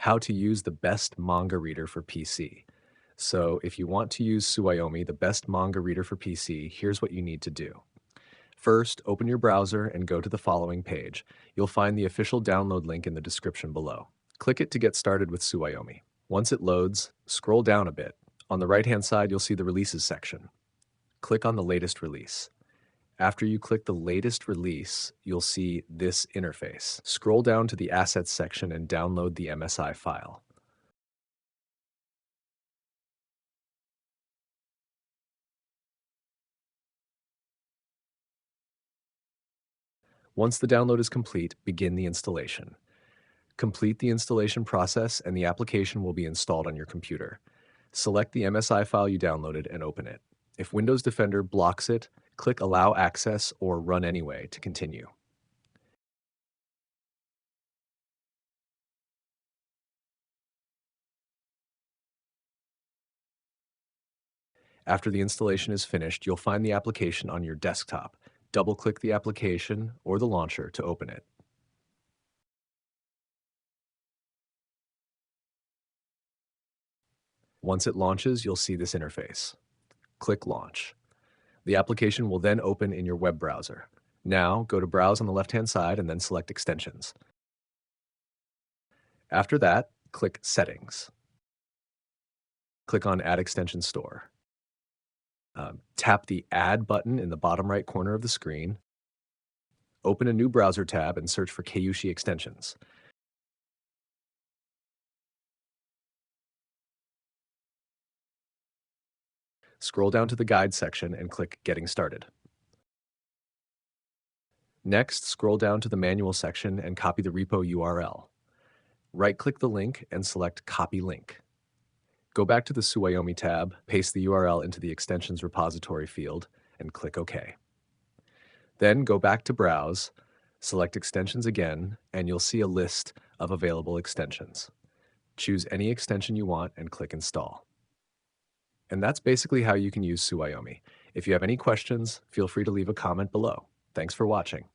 how to use the best manga reader for PC. So if you want to use Suwayomi, the best manga reader for PC, here's what you need to do. First, open your browser and go to the following page. You'll find the official download link in the description below. Click it to get started with Suwayomi. Once it loads, scroll down a bit. On the right-hand side, you'll see the releases section. Click on the latest release. After you click the latest release, you'll see this interface. Scroll down to the Assets section and download the MSI file. Once the download is complete, begin the installation. Complete the installation process and the application will be installed on your computer. Select the MSI file you downloaded and open it. If Windows Defender blocks it, click Allow Access or Run Anyway to continue. After the installation is finished, you'll find the application on your desktop. Double-click the application or the launcher to open it. Once it launches, you'll see this interface. Click Launch. The application will then open in your web browser. Now, go to Browse on the left-hand side and then select Extensions. After that, click Settings. Click on Add Extension Store. Tap the Add button in the bottom right corner of the screen. Open a new browser tab and search for Keiyoushi extensions. Scroll down to the Guide section and click Getting Started. Next, scroll down to the Manual section and copy the repo URL. Right-click the link and select Copy Link. Go back to the Suwayomi tab, paste the URL into the Extensions repository field, and click OK. Then go back to Browse, select Extensions again, and you'll see a list of available extensions. Choose any extension you want and click Install. And that's basically how you can use Suwayomi. If you have any questions, feel free to leave a comment below. Thanks for watching.